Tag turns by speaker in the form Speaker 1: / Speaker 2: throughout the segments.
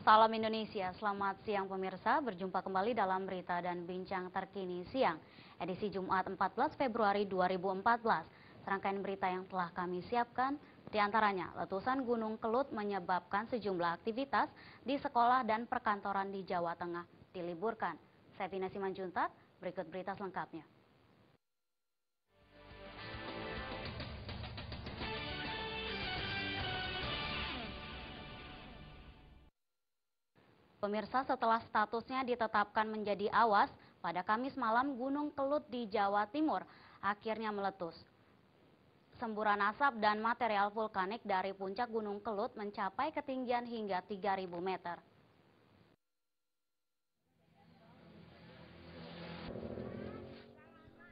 Speaker 1: Salam Indonesia, selamat siang pemirsa, berjumpa kembali dalam berita dan bincang terkini siang, edisi Jumat 14 Februari 2014. Serangkaian berita yang telah kami siapkan, diantaranya letusan Gunung Kelut menyebabkan sejumlah aktivitas di sekolah dan perkantoran di Jawa Tengah diliburkan. Saya Vina Simanjuntak, berikut berita selengkapnya. Pemirsa, setelah statusnya ditetapkan menjadi awas, pada Kamis malam Gunung Kelut di Jawa Timur akhirnya meletus. Semburan asap dan material vulkanik dari puncak Gunung Kelut mencapai ketinggian hingga 3.000 meter.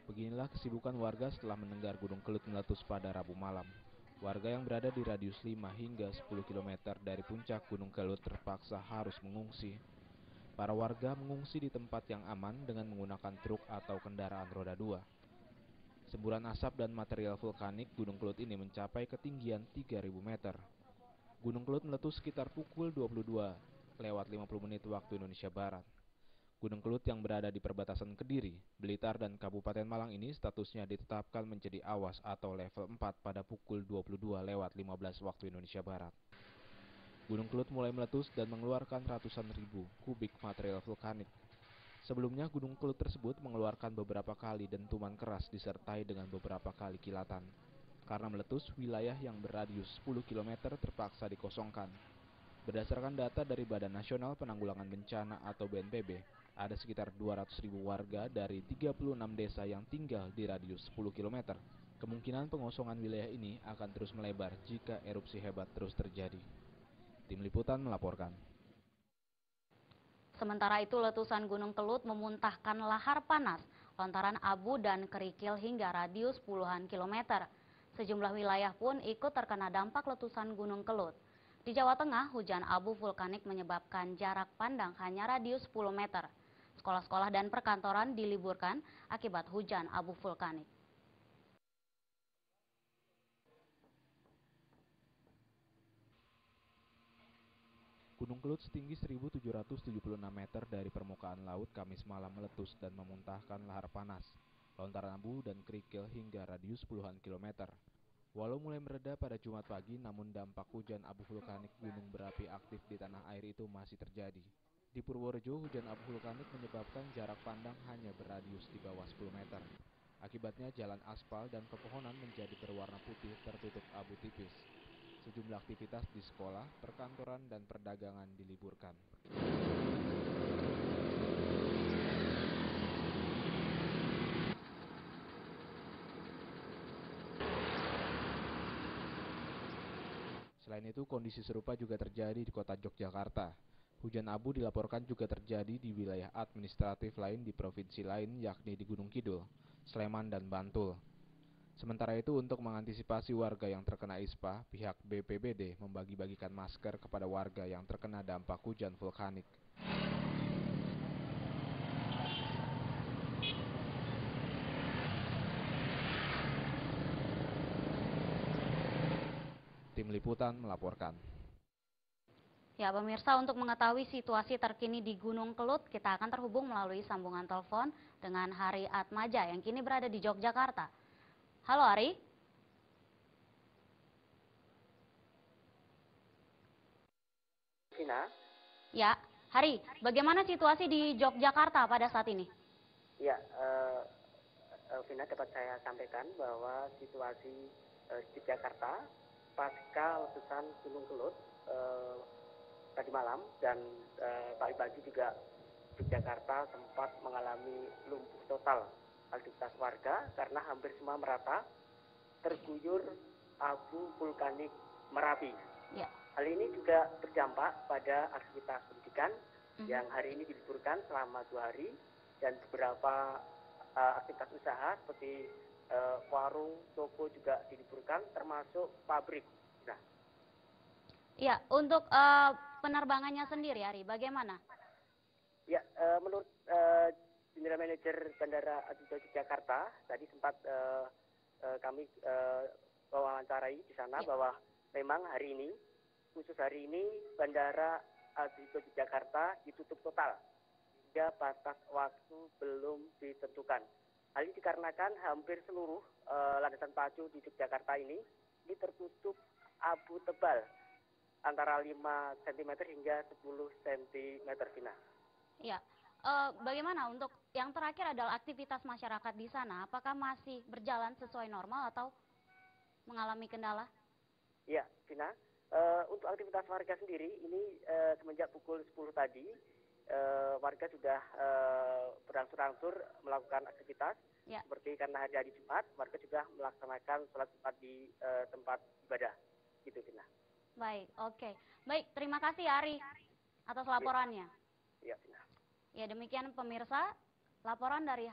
Speaker 2: Beginilah kesibukan warga setelah mendengar Gunung Kelut meletus pada Rabu malam. Warga yang berada di radius 5 hingga 10 km dari puncak Gunung Kelut terpaksa harus mengungsi. Para warga mengungsi di tempat yang aman dengan menggunakan truk atau kendaraan roda 2. Semburan asap dan material vulkanik Gunung Kelut ini mencapai ketinggian 3.000 meter. Gunung Kelut meletus sekitar pukul 22:50 waktu Indonesia Barat. Gunung Kelut yang berada di perbatasan Kediri, Blitar, dan Kabupaten Malang ini statusnya ditetapkan menjadi awas atau level 4 pada pukul 22:15 waktu Indonesia Barat. Gunung Kelut mulai meletus dan mengeluarkan ratusan ribu kubik material vulkanik. Sebelumnya Gunung Kelut tersebut mengeluarkan beberapa kali dentuman keras disertai dengan beberapa kali kilatan. Karena meletus, wilayah yang berradius 10 km terpaksa dikosongkan. Berdasarkan data dari Badan Nasional Penanggulangan Bencana atau BNPB, ada sekitar 200.000 warga dari 36 desa yang tinggal di radius 10 km. Kemungkinan pengosongan wilayah ini akan terus melebar jika erupsi hebat terus terjadi. Tim Liputan melaporkan.
Speaker 1: Sementara itu, letusan Gunung Kelut memuntahkan lahar panas, lontaran abu dan kerikil hingga radius puluhan kilometer. Sejumlah wilayah pun ikut terkena dampak letusan Gunung Kelut. Di Jawa Tengah, hujan abu vulkanik menyebabkan jarak pandang hanya radius 10 meter. Sekolah-sekolah dan perkantoran diliburkan akibat hujan abu vulkanik.
Speaker 2: Gunung Kelut setinggi 1.776 meter dari permukaan laut Kamis malam meletus dan memuntahkan lahar panas, lontaran abu dan kerikil hingga radius puluhan kilometer. Walau mulai mereda pada Jumat pagi, namun dampak hujan abu vulkanik gunung berapi aktif di tanah air itu masih terjadi. Di Purworejo, hujan abu vulkanik menyebabkan jarak pandang hanya berradius di bawah 10 meter. Akibatnya jalan aspal dan pepohonan menjadi berwarna putih tertutup abu tipis. Sejumlah aktivitas di sekolah, perkantoran, dan perdagangan diliburkan. Selain itu, kondisi serupa juga terjadi di kota Yogyakarta. Hujan abu dilaporkan juga terjadi di wilayah administratif lain di provinsi lain, yakni di Gunung Kidul, Sleman, dan Bantul. Sementara itu, untuk mengantisipasi warga yang terkena ispa, pihak BPBD membagi-bagikan masker kepada warga yang terkena dampak hujan vulkanik. Tim Liputan melaporkan.
Speaker 1: Ya pemirsa, untuk mengetahui situasi terkini di Gunung Kelut, kita akan terhubung melalui sambungan telepon dengan Hari Atmaja yang kini berada di Yogyakarta. Halo Hari.
Speaker 3: Vina.
Speaker 1: Ya, Hari, bagaimana situasi di Yogyakarta pada saat ini?
Speaker 3: Ya, Vina, dapat saya sampaikan bahwa situasi di Jakarta pasca letusan Gunung Kelut tadi malam dan pagi-pagi juga Yogyakarta sempat mengalami lumpuh total aktivitas warga karena hampir semua merata terguyur abu vulkanik Merapi.
Speaker 1: Ya.
Speaker 3: Hal ini juga berdampak pada aktivitas pendidikan yang hari ini diliburkan selama 2 hari dan beberapa aktivitas usaha seperti warung, toko juga diliburkan termasuk pabrik. Nah.
Speaker 1: Ya, untuk penerbangannya sendiri, Hari, bagaimana?
Speaker 3: Ya, menurut General Manager Bandara Adi Jakarta tadi sempat kami wawancarai di sana bahwa memang hari ini, khusus hari ini bandara di Yogyakarta ditutup total hingga batas waktu belum ditentukan. Hal ini dikarenakan hampir seluruh landasan pacu di Yogyakarta ini tertutup abu tebal antara 5 cm hingga 10 cm, Vina.
Speaker 1: Ya, bagaimana untuk yang terakhir adalah aktivitas masyarakat di sana? Apakah masih berjalan sesuai normal atau mengalami kendala?
Speaker 3: Ya, Vina. Untuk aktivitas warga sendiri ini semenjak pukul 10 tadi warga sudah berangsur-angsur melakukan aktivitas
Speaker 1: Ya.
Speaker 3: seperti karena hari Jumat warga sudah melaksanakan sholat Jumat di tempat ibadah gitu, Vina.
Speaker 1: Baik, oke. Baik, terima kasih Ari atas laporannya.
Speaker 3: Iya, Vina.
Speaker 1: Ya, demikian pemirsa laporan dari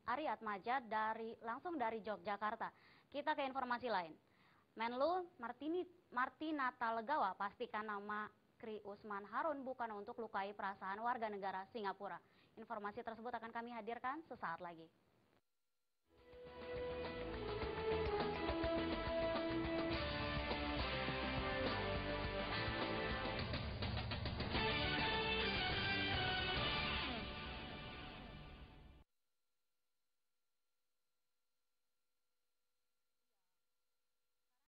Speaker 1: Ari Atmaja langsung dari Yogyakarta. Kita ke informasi lain. Menlu Martinata Legawa pastikan nama Kri Usman Harun bukan untuk lukai perasaan warga negara Singapura. Informasi tersebut akan kami hadirkan sesaat lagi.